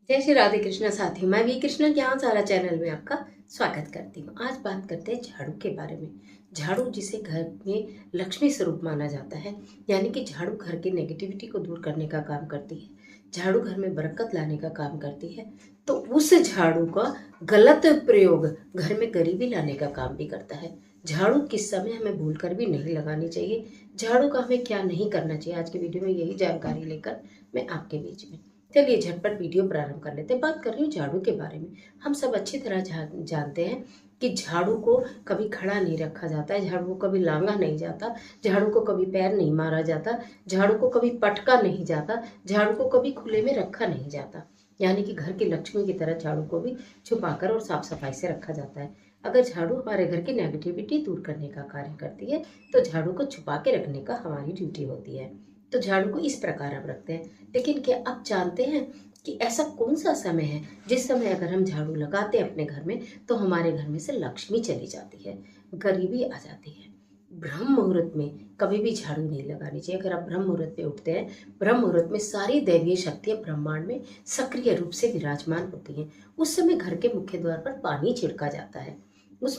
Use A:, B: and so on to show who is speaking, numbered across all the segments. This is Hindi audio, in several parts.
A: जय श्री राधे कृष्णा साथियों, मैं वी कृष्णा ज्ञान सारा चैनल में आपका स्वागत करती हूँ। आज बात करते हैं झाड़ू के बारे में। झाड़ू जिसे घर में लक्ष्मी स्वरूप माना जाता है, यानी कि झाड़ू घर की नेगेटिविटी को दूर करने का काम करती है, झाड़ू घर में बरकत लाने का काम करती है। तो उस झाड़ू का गलत प्रयोग घर में गरीबी लाने का काम भी करता है। झाड़ू किस समय हमें भूलकर भी नहीं लगानी चाहिए, झाड़ू का हमें क्या नहीं करना चाहिए, आज की वीडियो में यही जानकारी लेकर मैं आपके बीच में। चलिए झटपट वीडियो प्रारंभ कर लेते हैं। बात कर रही हूँ झाड़ू के बारे में। हम सब अच्छी तरह जानते हैं कि झाड़ू को कभी खड़ा नहीं रखा जाता है, झाड़ू को कभी लांगा नहीं जाता, झाड़ू को कभी पैर नहीं मारा जाता, झाड़ू को कभी पटका नहीं जाता, झाड़ू को कभी खुले में रखा नहीं जाता। यानी कि घर की लक्ष्मी की तरह झाड़ू को भी छुपाकर और साफ सफाई से रखा जाता है। अगर झाड़ू हमारे घर की नेगेटिविटी दूर करने का कार्य करती है तो झाड़ू को छुपा के रखने का हमारी ड्यूटी होती है। तो झाड़ू को इस प्रकार हम रखते हैं। लेकिन क्या आप जानते हैं कि ऐसा कौन सा समय है जिस समय अगर हम झाड़ू लगाते हैं अपने घर में तो हमारे घर में से लक्ष्मी चली जाती है, गरीबी आ जाती है। ब्रह्म मुहूर्त में कभी भी झाड़ू नहीं लगानी चाहिए। अगर आप ब्रह्म मुहूर्त में उठते हैं, ब्रह्म मुहूर्त में सारी दैवीय शक्तियां ब्रह्मांड में सक्रिय रूप से विराजमान होती हैं। उस समय घर के मुख्य द्वार पर पानी छिड़का जाता है। उस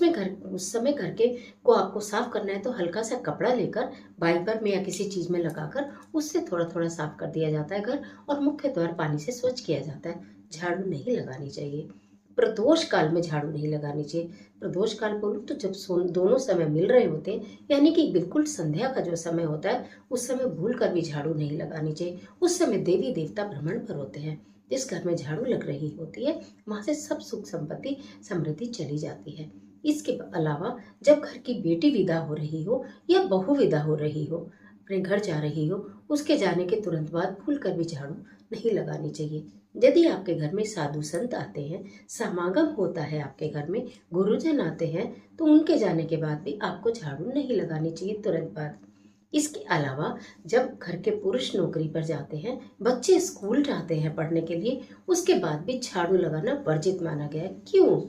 A: समय घर के को आपको साफ करना है तो हल्का सा कपड़ा लेकर वाइपर में या किसी चीज में लगाकर उससे थोड़ा थोड़ा साफ कर दिया जाता है घर, और मुख्य द्वार पानी से स्वच्छ किया जाता है। झाड़ू नहीं लगानी चाहिए। प्रदोष काल में झाड़ू नहीं लगानी चाहिए। प्रदोष काल बोलूं तो जब दोनों समय मिल रहे होते हैं, यानी कि बिल्कुल संध्या का जो समय होता है, उस समय भूल कर भी झाड़ू नहीं लगानी चाहिए। उस समय देवी देवता भ्रमण पर होते हैं। जिस घर में झाड़ू लग रही होती है वहां से सब सुख संपत्ति समृद्धि चली जाती है। इसके अलावा जब घर की बेटी विदा हो रही हो या बहू विदा हो रही हो, अपने घर जा रही हो, उसके जाने के तुरंत बाद भूल कर भी झाड़ू नहीं लगानी चाहिए। यदि आपके घर में साधु संत आते हैं, समागम होता है आपके घर में, गुरुजन आते हैं, तो उनके जाने के बाद भी आपको झाड़ू नहीं लगानी चाहिए तुरंत बाद। इसके अलावा जब घर के पुरुष नौकरी पर जाते हैं, बच्चे स्कूल जाते हैं पढ़ने के लिए, उसके बाद भी झाड़ू लगाना वर्जित माना गया है। क्यों?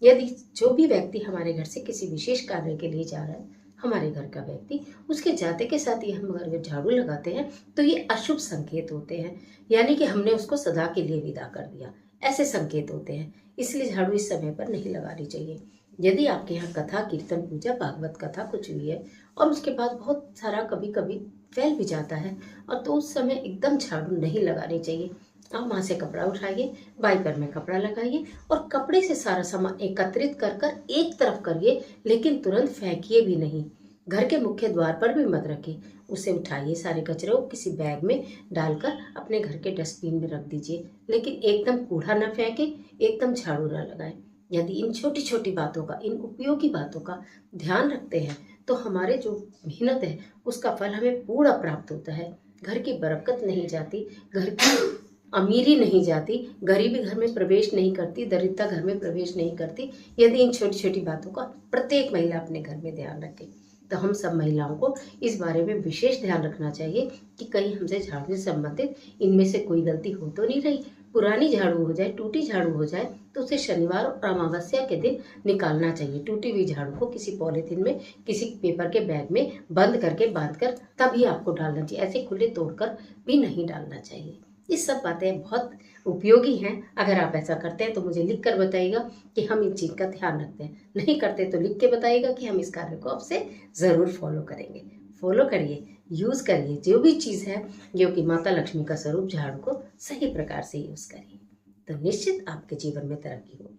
A: यदि जो भी व्यक्ति हमारे घर से किसी विशेष कार्य के लिए जा रहा है, हमारे घर का व्यक्ति, उसके जाते के साथ ही हम घर झाड़ू लगाते हैं तो ये अशुभ संकेत होते हैं, यानी कि हमने उसको सदा के लिए विदा कर दिया, ऐसे संकेत होते हैं। इसलिए झाड़ू इस समय पर नहीं लगानी चाहिए। यदि आपके यहाँ कथा कीर्तन पूजा भागवत कथा कुछ हुई है और उसके बाद बहुत सारा कभी कभी फैल भी जाता है, और तो उस समय एकदम झाड़ू नहीं लगानी चाहिए। आप वहां से कपड़ा उठाइए, वाइपर में कपड़ा लगाइए और कपड़े से सारा सामान एकत्रित कर कर एक तरफ करिए, लेकिन तुरंत फेंकिए भी नहीं। घर के मुख्य द्वार पर भी मत रखिए। उसे उठाइए, सारे कचरे को किसी बैग में डालकर अपने घर के डस्टबिन में रख दीजिए, लेकिन एकदम कूड़ा ना फेंके, एकदम झाड़ू ना लगाए। यदि इन छोटी छोटी बातों का, इन उपयोगी बातों का ध्यान रखते हैं तो हमारे जो मेहनत है उसका फल हमें पूरा प्राप्त होता है। घर की बरकत नहीं जाती, घर की अमीरी नहीं जाती, गरीबी घर में प्रवेश नहीं करती, दरिद्रता घर में प्रवेश नहीं करती। यदि इन छोटी छोटी बातों का प्रत्येक महिला अपने घर में ध्यान रखे तो हम सब महिलाओं को इस बारे में विशेष ध्यान रखना चाहिए कि कहीं हमसे झाड़ू से संबंधित इनमें से कोई गलती हो तो नहीं रही। पुरानी झाड़ू हो जाए, टूटी झाड़ू हो जाए तो उसे शनिवार और अमावस्या के दिन निकालना चाहिए। टूटी हुई झाड़ू को किसी पॉलिथीन में, किसी पेपर के बैग में बंद करके बांध कर तभी आपको डालना चाहिए। ऐसे खुले तोड़कर भी नहीं डालना चाहिए। ये सब बातें बहुत उपयोगी हैं। अगर आप ऐसा करते हैं तो मुझे लिख कर बताइएगा कि हम इन चीज़ का ध्यान रखते हैं। नहीं करते तो लिख के बताइएगा कि हम इस कार्य को आपसे ज़रूर फॉलो करेंगे। फॉलो करिए, यूज़ करिए, जो भी चीज़ है जो कि माता लक्ष्मी का स्वरूप झाड़ू को सही प्रकार से यूज़ करिए तो निश्चित आपके जीवन में तरक्की होगी।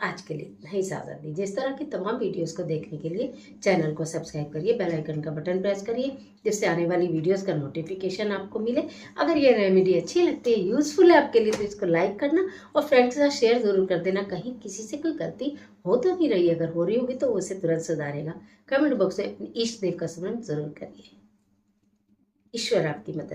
A: आज के लिए इतना ही, इजाज़त दीजिए। इस तरह की तमाम वीडियोस को देखने के लिए चैनल को सब्सक्राइब करिए, बेल आइकन का बटन प्रेस करिए, जिससे आने वाली वीडियोस का नोटिफिकेशन आपको मिले। अगर ये रेमेडी अच्छी लगती है, यूजफुल है आपके लिए, तो इसको लाइक करना और फ्रेंड्स के साथ शेयर जरूर कर देना। कहीं किसी से कोई गलती हो तो नहीं रही, अगर हो रही होगी तो उसे तुरंत सुधारेगा। कमेंट बॉक्स में अपने इष्ट देव का स्मरण जरूर करिए। ईश्वर आपकी मदद